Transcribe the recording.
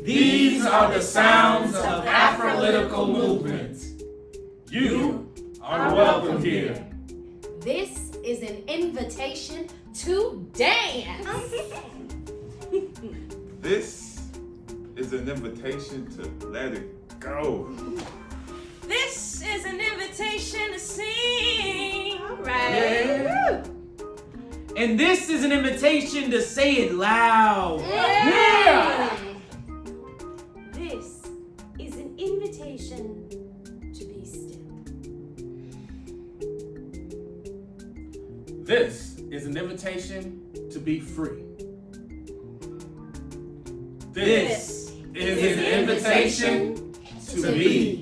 These are the sounds of Afrolitical movement. You are welcome here. This is an invitation to dance. This is an invitation to let it go. This is an invitation to sing. Right. And this is an invitation to say it loud. Yeah. This is an invitation to be still. This is an invitation to be free. This is an invitation to be